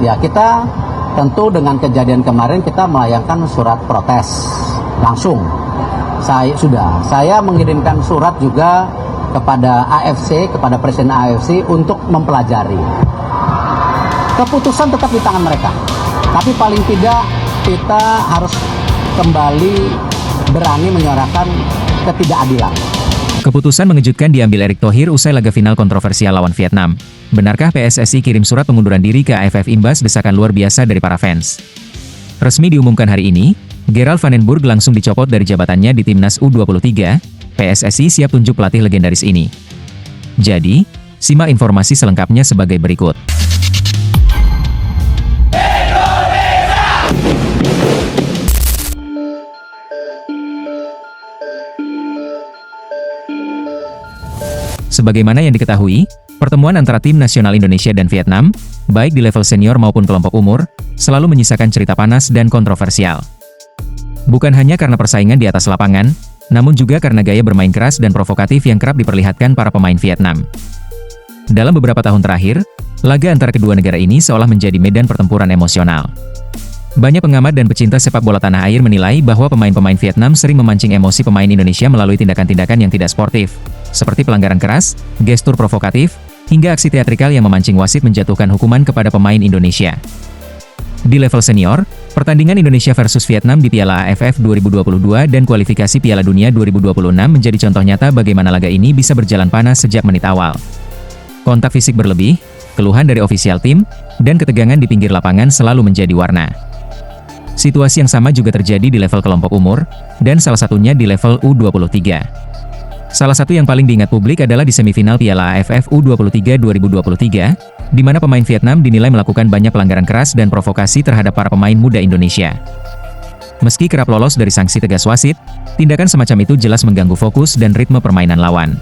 Ya, kita tentu dengan kejadian kemarin kita melayangkan surat protes langsung. Saya mengirimkan surat juga kepada AFC, kepada Presiden AFC untuk mempelajari. Keputusan tetap di tangan mereka. Tapi paling tidak kita harus kembali berani menyuarakan ketidakadilan. Keputusan mengejutkan diambil Erick Thohir usai laga final kontroversial lawan Vietnam. Benarkah PSSI kirim surat pengunduran diri ke AFF imbas desakan luar biasa dari para fans? Resmi diumumkan hari ini, Gerald Van den Burg langsung dicopot dari jabatannya di Timnas U23, PSSI siap tunjuk pelatih legendaris ini. Jadi, simak informasi selengkapnya sebagai berikut. Sebagaimana yang diketahui, pertemuan antara tim nasional Indonesia dan Vietnam, baik di level senior maupun kelompok umur, selalu menyisakan cerita panas dan kontroversial. Bukan hanya karena persaingan di atas lapangan, namun juga karena gaya bermain keras dan provokatif yang kerap diperlihatkan para pemain Vietnam. Dalam beberapa tahun terakhir, laga antara kedua negara ini seolah menjadi medan pertempuran emosional. Banyak pengamat dan pecinta sepak bola tanah air menilai bahwa pemain-pemain Vietnam sering memancing emosi pemain Indonesia melalui tindakan-tindakan yang tidak sportif, seperti pelanggaran keras, gestur provokatif, hingga aksi teatrikal yang memancing wasit menjatuhkan hukuman kepada pemain Indonesia. Di level senior, pertandingan Indonesia versus Vietnam di Piala AFF 2022 dan kualifikasi Piala Dunia 2026 menjadi contoh nyata bagaimana laga ini bisa berjalan panas sejak menit awal. Kontak fisik berlebih, keluhan dari ofisial tim, dan ketegangan di pinggir lapangan selalu menjadi warna. Situasi yang sama juga terjadi di level kelompok umur, dan salah satunya di level U23. Salah satu yang paling diingat publik adalah di semifinal Piala AFF U23 2023, di mana pemain Vietnam dinilai melakukan banyak pelanggaran keras dan provokasi terhadap para pemain muda Indonesia. Meski kerap lolos dari sanksi tegas wasit, tindakan semacam itu jelas mengganggu fokus dan ritme permainan lawan.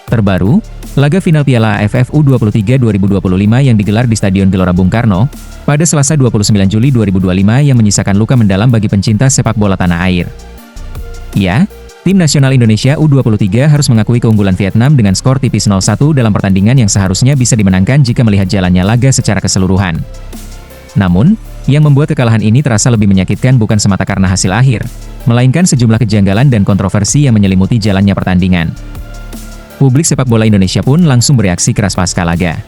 Terbaru, laga final Piala AFF U23 2025 yang digelar di Stadion Gelora Bung Karno, pada Selasa 29 Juli 2025 yang menyisakan luka mendalam bagi pencinta sepak bola tanah air. Ya, tim nasional Indonesia U23 harus mengakui keunggulan Vietnam dengan skor tipis 0-1 dalam pertandingan yang seharusnya bisa dimenangkan jika melihat jalannya laga secara keseluruhan. Namun, yang membuat kekalahan ini terasa lebih menyakitkan bukan semata karena hasil akhir, melainkan sejumlah kejanggalan dan kontroversi yang menyelimuti jalannya pertandingan. Publik sepak bola Indonesia pun langsung bereaksi keras pasca laga.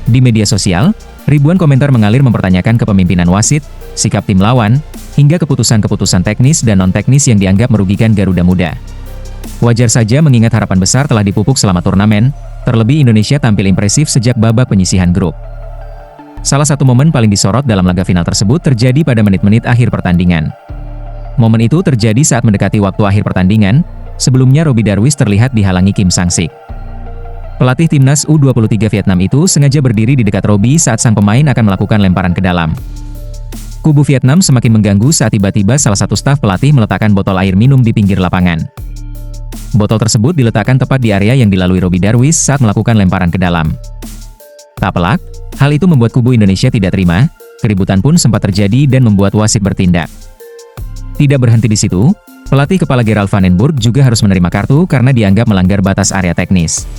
Di media sosial, ribuan komentar mengalir mempertanyakan kepemimpinan wasit, sikap tim lawan, hingga keputusan-keputusan teknis dan non-teknis yang dianggap merugikan Garuda Muda. Wajar saja mengingat harapan besar telah dipupuk selama turnamen, terlebih Indonesia tampil impresif sejak babak penyisihan grup. Salah satu momen paling disorot dalam laga final tersebut terjadi pada menit-menit akhir pertandingan. Momen itu terjadi saat mendekati waktu akhir pertandingan, sebelumnya Robbie Darwish terlihat dihalangi Kim Sang-sik. Pelatih timnas U23 Vietnam itu sengaja berdiri di dekat Robbie saat sang pemain akan melakukan lemparan ke dalam. Kubu Vietnam semakin mengganggu saat tiba-tiba salah satu staf pelatih meletakkan botol air minum di pinggir lapangan. Botol tersebut diletakkan tepat di area yang dilalui Robbie Darwish saat melakukan lemparan ke dalam. Tak pelak, hal itu membuat kubu Indonesia tidak terima, keributan pun sempat terjadi dan membuat wasit bertindak. Tidak berhenti di situ, pelatih kepala Gerald Van den Burg juga harus menerima kartu karena dianggap melanggar batas area teknis.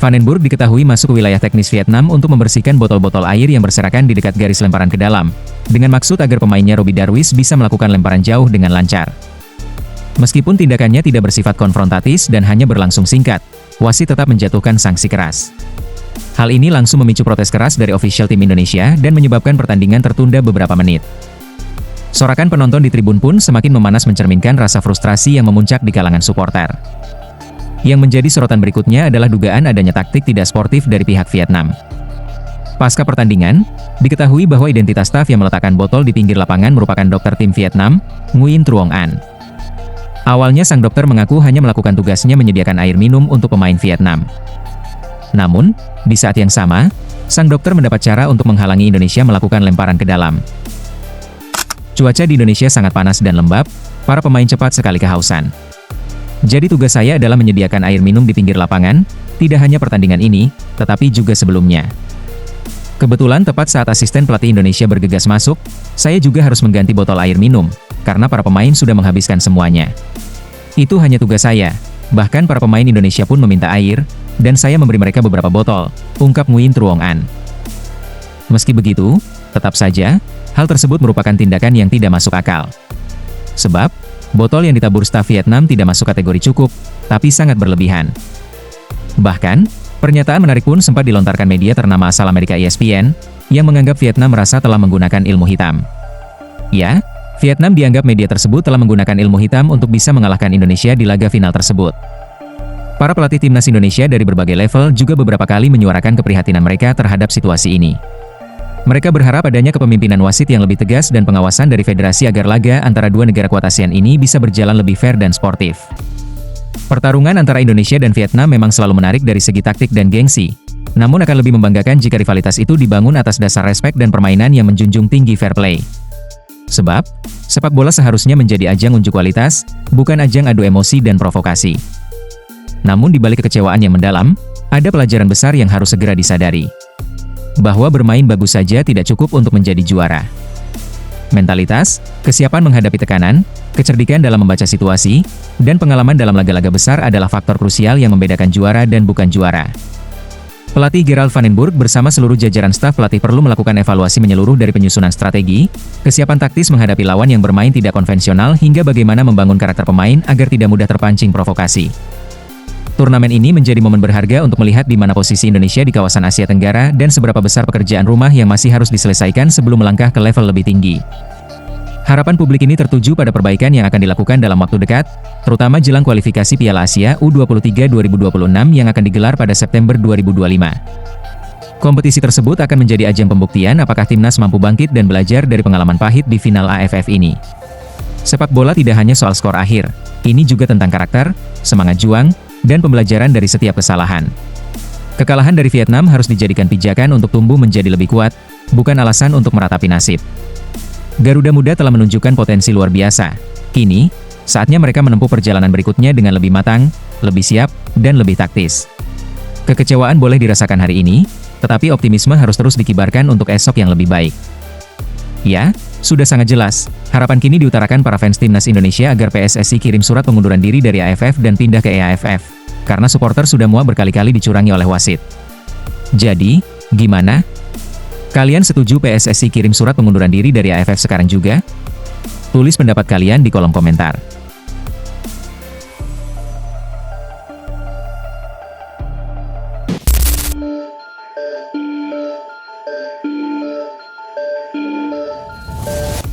Van den Burg diketahui masuk ke wilayah teknis Vietnam untuk membersihkan botol-botol air yang berserakan di dekat garis lemparan ke dalam, dengan maksud agar pemainnya Robbie Darwish bisa melakukan lemparan jauh dengan lancar. Meskipun tindakannya tidak bersifat konfrontatif dan hanya berlangsung singkat, wasit tetap menjatuhkan sanksi keras. Hal ini langsung memicu protes keras dari ofisial tim Indonesia dan menyebabkan pertandingan tertunda beberapa menit. Sorakan penonton di tribun pun semakin memanas mencerminkan rasa frustrasi yang memuncak di kalangan supporter. Yang menjadi sorotan berikutnya adalah dugaan adanya taktik tidak sportif dari pihak Vietnam. Pasca pertandingan, diketahui bahwa identitas staf yang meletakkan botol di pinggir lapangan merupakan dokter tim Vietnam, Nguyen Truong An. Awalnya sang dokter mengaku hanya melakukan tugasnya menyediakan air minum untuk pemain Vietnam. Namun, di saat yang sama, sang dokter mendapat cara untuk menghalangi Indonesia melakukan lemparan ke dalam. Cuaca di Indonesia sangat panas dan lembab, para pemain cepat sekali kehausan. Jadi tugas saya adalah menyediakan air minum di pinggir lapangan, tidak hanya pertandingan ini, tetapi juga sebelumnya. Kebetulan tepat saat asisten pelatih Indonesia bergegas masuk, saya juga harus mengganti botol air minum, karena para pemain sudah menghabiskan semuanya. Itu hanya tugas saya, bahkan para pemain Indonesia pun meminta air, dan saya memberi mereka beberapa botol, ungkap Nguyen Truong An. Meski begitu, tetap saja, hal tersebut merupakan tindakan yang tidak masuk akal. Sebab, botol yang ditabur staf Vietnam tidak masuk kategori cukup, tapi sangat berlebihan. Bahkan, pernyataan menarik pun sempat dilontarkan media ternama asal Amerika ESPN, yang menganggap Vietnam merasa telah menggunakan ilmu hitam. Ya, Vietnam dianggap media tersebut telah menggunakan ilmu hitam untuk bisa mengalahkan Indonesia di laga final tersebut. Para pelatih timnas Indonesia dari berbagai level juga beberapa kali menyuarakan keprihatinan mereka terhadap situasi ini. Mereka berharap adanya kepemimpinan wasit yang lebih tegas dan pengawasan dari federasi agar laga antara dua negara kuat ASEAN ini bisa berjalan lebih fair dan sportif. Pertarungan antara Indonesia dan Vietnam memang selalu menarik dari segi taktik dan gengsi, namun akan lebih membanggakan jika rivalitas itu dibangun atas dasar respek dan permainan yang menjunjung tinggi fair play. Sebab, sepak bola seharusnya menjadi ajang unjuk kualitas, bukan ajang adu emosi dan provokasi. Namun di balik kekecewaan yang mendalam, ada pelajaran besar yang harus segera disadari. Bahwa bermain bagus saja tidak cukup untuk menjadi juara. Mentalitas, kesiapan menghadapi tekanan, kecerdikan dalam membaca situasi, dan pengalaman dalam laga-laga besar adalah faktor krusial yang membedakan juara dan bukan juara. Pelatih Gerald van den Burg bersama seluruh jajaran staf pelatih perlu melakukan evaluasi menyeluruh dari penyusunan strategi, kesiapan taktis menghadapi lawan yang bermain tidak konvensional hingga bagaimana membangun karakter pemain agar tidak mudah terpancing provokasi. Turnamen ini menjadi momen berharga untuk melihat di mana posisi Indonesia di kawasan Asia Tenggara dan seberapa besar pekerjaan rumah yang masih harus diselesaikan sebelum melangkah ke level lebih tinggi. Harapan publik ini tertuju pada perbaikan yang akan dilakukan dalam waktu dekat, terutama jelang kualifikasi Piala Asia U23 2026 yang akan digelar pada September 2025. Kompetisi tersebut akan menjadi ajang pembuktian apakah timnas mampu bangkit dan belajar dari pengalaman pahit di final AFF ini. Sepak bola tidak hanya soal skor akhir, ini juga tentang karakter, semangat juang, dan pembelajaran dari setiap kesalahan. Kekalahan dari Vietnam harus dijadikan pijakan untuk tumbuh menjadi lebih kuat, bukan alasan untuk meratapi nasib. Garuda Muda telah menunjukkan potensi luar biasa. Kini, saatnya mereka menempuh perjalanan berikutnya dengan lebih matang, lebih siap, dan lebih taktis. Kekecewaan boleh dirasakan hari ini, tetapi optimisme harus terus dikibarkan untuk esok yang lebih baik. Ya, sudah sangat jelas, harapan kini diutarakan para fans timnas Indonesia agar PSSI kirim surat pengunduran diri dari AFF dan pindah ke EAFF, karena supporter sudah muak berkali-kali dicurangi oleh wasit. Jadi, gimana? Kalian setuju PSSI kirim surat pengunduran diri dari AFF sekarang juga? Tulis pendapat kalian di kolom komentar.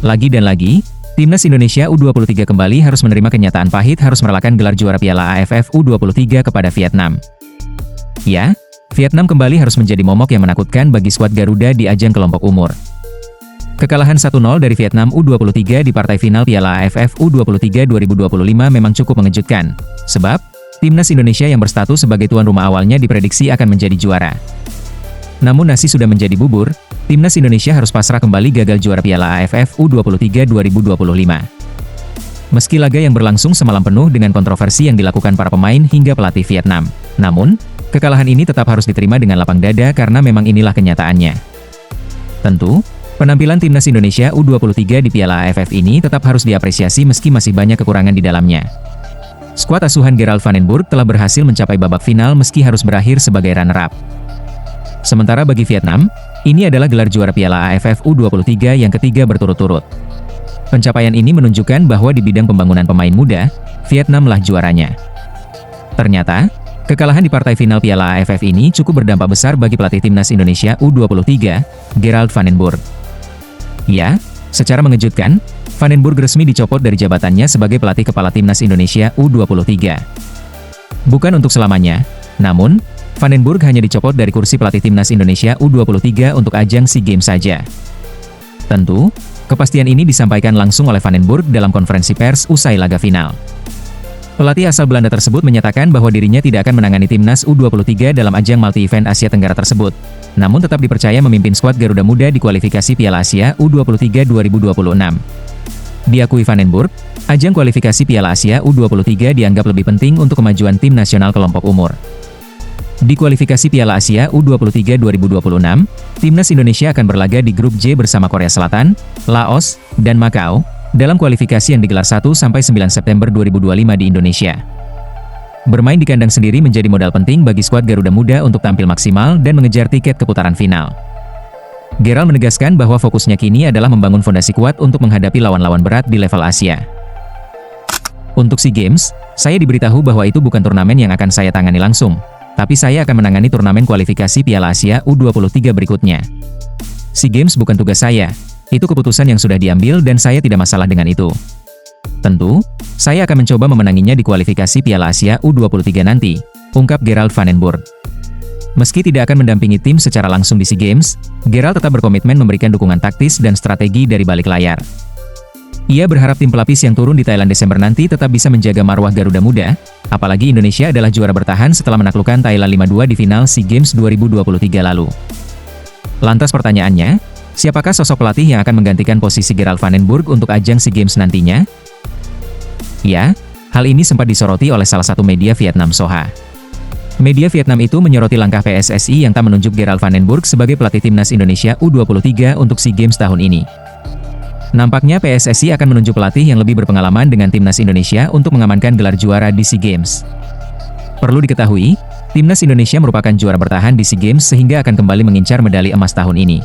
Lagi dan lagi, timnas Indonesia U23 kembali harus menerima kenyataan pahit harus merelakan gelar juara Piala AFF U23 kepada Vietnam. Ya, Vietnam kembali harus menjadi momok yang menakutkan bagi skuad Garuda di ajang kelompok umur. Kekalahan 1-0 dari Vietnam U23 di partai final Piala AFF U23 2025 memang cukup mengejutkan, sebab timnas Indonesia yang berstatus sebagai tuan rumah awalnya diprediksi akan menjadi juara. Namun nasi sudah menjadi bubur, timnas Indonesia harus pasrah kembali gagal juara Piala AFF U23 2025. Meski laga yang berlangsung semalam penuh dengan kontroversi yang dilakukan para pemain hingga pelatih Vietnam, namun, kekalahan ini tetap harus diterima dengan lapang dada karena memang inilah kenyataannya. Tentu, penampilan timnas Indonesia U23 di Piala AFF ini tetap harus diapresiasi meski masih banyak kekurangan di dalamnya. Skuad asuhan Gerald van den Burg telah berhasil mencapai babak final meski harus berakhir sebagai runner-up. Sementara bagi Vietnam, ini adalah gelar juara Piala AFF U23 yang ketiga berturut-turut. Pencapaian ini menunjukkan bahwa di bidang pembangunan pemain muda, Vietnamlah juaranya. Ternyata, kekalahan di partai final Piala AFF ini cukup berdampak besar bagi pelatih timnas Indonesia U23, Gerald van den Burg. Ya, secara mengejutkan, van den Burg resmi dicopot dari jabatannya sebagai pelatih kepala timnas Indonesia U23. Bukan untuk selamanya, namun, van den Burg hanya dicopot dari kursi pelatih timnas Indonesia U23 untuk ajang SEA Games saja. Tentu, kepastian ini disampaikan langsung oleh van den Burg dalam konferensi pers usai laga final. Pelatih asal Belanda tersebut menyatakan bahwa dirinya tidak akan menangani timnas U23 dalam ajang multi-event Asia Tenggara tersebut, namun tetap dipercaya memimpin skuad Garuda Muda di kualifikasi Piala Asia U23 2026. Diakui van den Burg, ajang kualifikasi Piala Asia U23 dianggap lebih penting untuk kemajuan tim nasional kelompok umur. Di kualifikasi Piala Asia U23 2026, timnas Indonesia akan berlaga di grup J bersama Korea Selatan, Laos, dan Makau, dalam kualifikasi yang digelar 1-9 September 2025 di Indonesia. Bermain di kandang sendiri menjadi modal penting bagi skuad Garuda Muda untuk tampil maksimal dan mengejar tiket ke putaran final. Gerald menegaskan bahwa fokusnya kini adalah membangun fondasi kuat untuk menghadapi lawan-lawan berat di level Asia. Untuk SEA Games, saya diberitahu bahwa itu bukan turnamen yang akan saya tangani langsung, tapi saya akan menangani turnamen kualifikasi Piala Asia U23 berikutnya. SEA Games bukan tugas saya, itu keputusan yang sudah diambil dan saya tidak masalah dengan itu. Tentu, saya akan mencoba memenanginya di kualifikasi Piala Asia U23 nanti, ungkap Gerald Vandenburg. Meski tidak akan mendampingi tim secara langsung di SEA Games, Gerald tetap berkomitmen memberikan dukungan taktis dan strategi dari balik layar. Ia berharap tim pelapis yang turun di Thailand Desember nanti tetap bisa menjaga marwah Garuda Muda, apalagi Indonesia adalah juara bertahan setelah menaklukkan Thailand 5-2 di final SEA Games 2023 lalu. Lantas pertanyaannya, siapakah sosok pelatih yang akan menggantikan posisi Gerald Vandenburg untuk ajang SEA Games nantinya? Ya, hal ini sempat disoroti oleh salah satu media Vietnam Soha. Media Vietnam itu menyoroti langkah PSSI yang tak menunjuk Gerald Vandenburg sebagai pelatih timnas Indonesia U23 untuk SEA Games tahun ini. Nampaknya PSSI akan menunjuk pelatih yang lebih berpengalaman dengan timnas Indonesia untuk mengamankan gelar juara di SEA Games. Perlu diketahui, timnas Indonesia merupakan juara bertahan di SEA Games sehingga akan kembali mengincar medali emas tahun ini.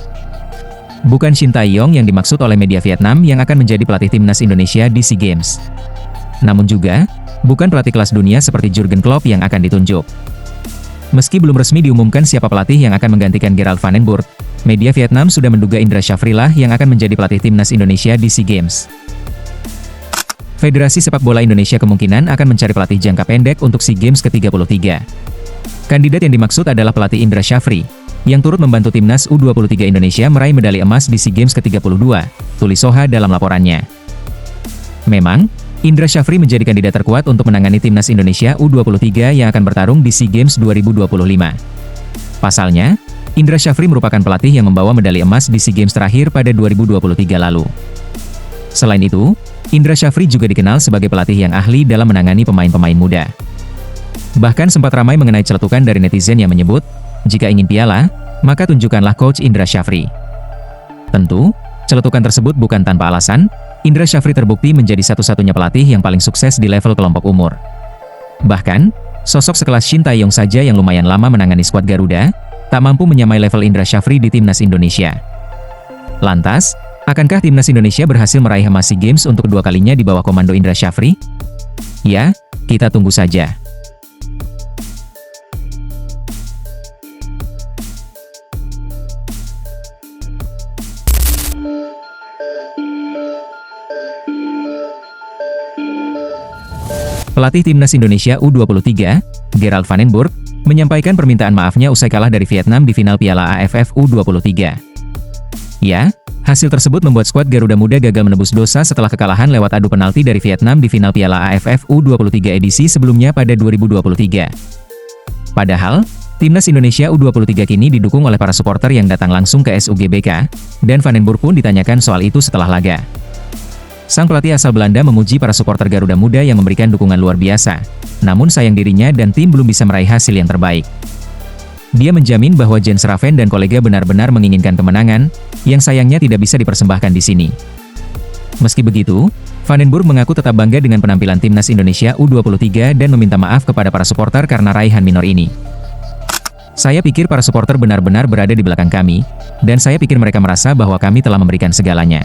Bukan Shin Tae-yong yang dimaksud oleh media Vietnam yang akan menjadi pelatih timnas Indonesia di SEA Games. Namun juga, bukan pelatih kelas dunia seperti Jurgen Klopp yang akan ditunjuk. Meski belum resmi diumumkan siapa pelatih yang akan menggantikan Gerald Vandenburg, media Vietnam sudah menduga Indra Syafri lah yang akan menjadi pelatih timnas Indonesia di SEA Games. Federasi Sepak Bola Indonesia kemungkinan akan mencari pelatih jangka pendek untuk SEA Games ke-33. Kandidat yang dimaksud adalah pelatih Indra Syafri, yang turut membantu timnas U23 Indonesia meraih medali emas di SEA Games ke-32, tulis Soha dalam laporannya. Memang, Indra Syafri menjadi kandidat terkuat untuk menangani timnas Indonesia U23 yang akan bertarung di SEA Games 2025. Pasalnya, Indra Syafri merupakan pelatih yang membawa medali emas di SEA Games terakhir pada 2023 lalu. Selain itu, Indra Syafri juga dikenal sebagai pelatih yang ahli dalam menangani pemain-pemain muda. Bahkan sempat ramai mengenai celetukan dari netizen yang menyebut, jika ingin piala, maka tunjukkanlah Coach Indra Syafri. Tentu, celetukan tersebut bukan tanpa alasan. Indra Syafri terbukti menjadi satu-satunya pelatih yang paling sukses di level kelompok umur. Bahkan, sosok sekelas Shin Tae-yong saja yang lumayan lama menangani skuad Garuda, tak mampu menyamai level Indra Syafri di timnas Indonesia. Lantas, akankah timnas Indonesia berhasil meraih emas SEA Games untuk kedua kalinya di bawah komando Indra Syafri? Ya, kita tunggu saja. Pelatih timnas Indonesia U23, Gerald Vandenburg, menyampaikan permintaan maafnya usai kalah dari Vietnam di final Piala AFF U23. Ya, hasil tersebut membuat skuad Garuda Muda gagal menebus dosa setelah kekalahan lewat adu penalti dari Vietnam di final Piala AFF U23 edisi sebelumnya pada 2023. Padahal, timnas Indonesia U23 kini didukung oleh para supporter yang datang langsung ke SUGBK, dan Vandenburg pun ditanyakan soal itu setelah laga. Sang pelatih asal Belanda memuji para supporter Garuda Muda yang memberikan dukungan luar biasa, namun sayang dirinya dan tim belum bisa meraih hasil yang terbaik. Dia menjamin bahwa Jens Raven dan kolega benar-benar menginginkan kemenangan, yang sayangnya tidak bisa dipersembahkan di sini. Meski begitu, Vandenburg mengaku tetap bangga dengan penampilan timnas Indonesia U23 dan meminta maaf kepada para supporter karena raihan minor ini. Saya pikir para supporter benar-benar berada di belakang kami, dan saya pikir mereka merasa bahwa kami telah memberikan segalanya.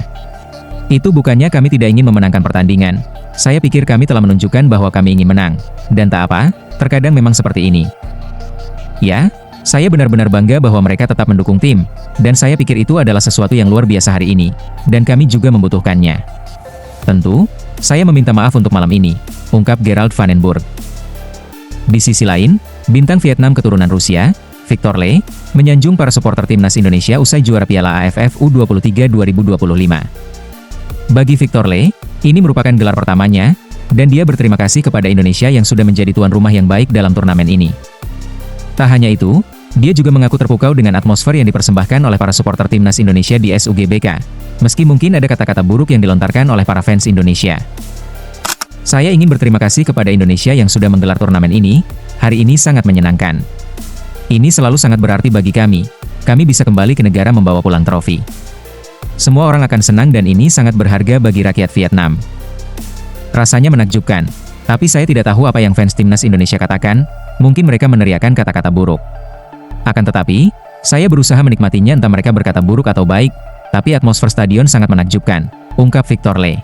Itu bukannya kami tidak ingin memenangkan pertandingan. Saya pikir kami telah menunjukkan bahwa kami ingin menang. Dan tak apa, terkadang memang seperti ini. Ya, saya benar-benar bangga bahwa mereka tetap mendukung tim. Dan saya pikir itu adalah sesuatu yang luar biasa hari ini. Dan kami juga membutuhkannya. Tentu, saya meminta maaf untuk malam ini, ungkap Gerald Vandenburg. Di sisi lain, bintang Vietnam keturunan Rusia, Victor Le, menyanjung para supporter timnas Indonesia usai juara Piala AFF U23 2025. Bagi Victor Le, ini merupakan gelar pertamanya, dan dia berterima kasih kepada Indonesia yang sudah menjadi tuan rumah yang baik dalam turnamen ini. Tak hanya itu, dia juga mengaku terpukau dengan atmosfer yang dipersembahkan oleh para supporter timnas Indonesia di SUGBK, meski mungkin ada kata-kata buruk yang dilontarkan oleh para fans Indonesia. Saya ingin berterima kasih kepada Indonesia yang sudah menggelar turnamen ini, hari ini sangat menyenangkan. Ini selalu sangat berarti bagi kami bisa kembali ke negara membawa pulang trofi. Semua orang akan senang dan ini sangat berharga bagi rakyat Vietnam. Rasanya menakjubkan, tapi saya tidak tahu apa yang fans timnas Indonesia katakan, mungkin mereka meneriakan kata-kata buruk. Akan tetapi, Saya berusaha menikmatinya entah mereka berkata buruk atau baik, tapi atmosfer stadion sangat menakjubkan, ungkap Victor Le.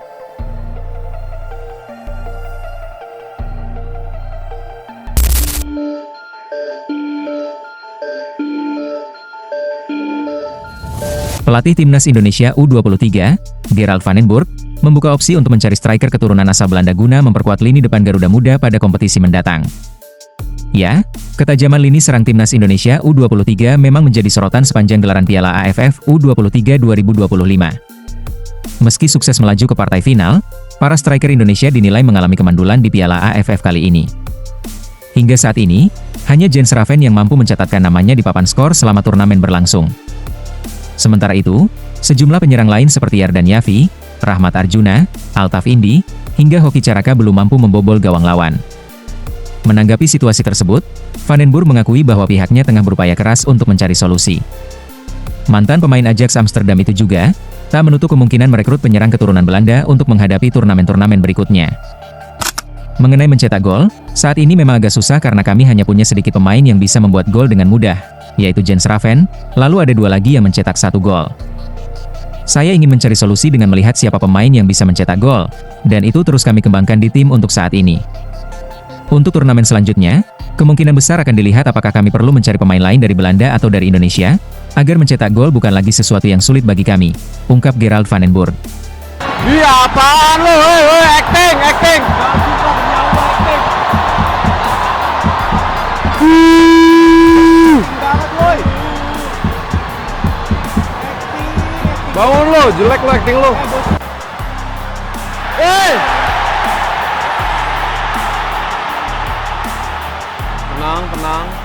Pelatih Timnas Indonesia U23, Gerald van den Burg, membuka opsi untuk mencari striker keturunan asal Belanda guna memperkuat lini depan Garuda Muda pada kompetisi mendatang. Ya, ketajaman lini serang Timnas Indonesia U23 memang menjadi sorotan sepanjang gelaran Piala AFF U23 2025. Meski sukses melaju ke partai final, para striker Indonesia dinilai mengalami kemandulan di Piala AFF kali ini. Hingga saat ini, hanya Jens Raven yang mampu mencatatkan namanya di papan skor selama turnamen berlangsung. Sementara itu, sejumlah penyerang lain seperti Yardan Yafi, Rahmat Arjuna, Altaf Indi, hingga Hoki Caraka belum mampu membobol gawang lawan. Menanggapi situasi tersebut, Van den Burg mengakui bahwa pihaknya tengah berupaya keras untuk mencari solusi. Mantan pemain Ajax Amsterdam itu juga tak menutup kemungkinan merekrut penyerang keturunan Belanda untuk menghadapi turnamen-turnamen berikutnya. Mengenai mencetak gol, saat ini memang agak susah karena kami hanya punya sedikit pemain yang bisa membuat gol dengan mudah, yaitu Jens Raven, lalu ada 2 lagi yang mencetak 1 gol. Saya ingin mencari solusi dengan melihat siapa pemain yang bisa mencetak gol, dan itu terus kami kembangkan di tim untuk saat ini. Untuk turnamen selanjutnya, kemungkinan besar akan dilihat apakah kami perlu mencari pemain lain dari Belanda atau dari Indonesia, agar mencetak gol bukan lagi sesuatu yang sulit bagi kami, ungkap Gerald van den Burg. Iya apaan lo, acting. Bangun lo, jelek lo acting lo. Tenang.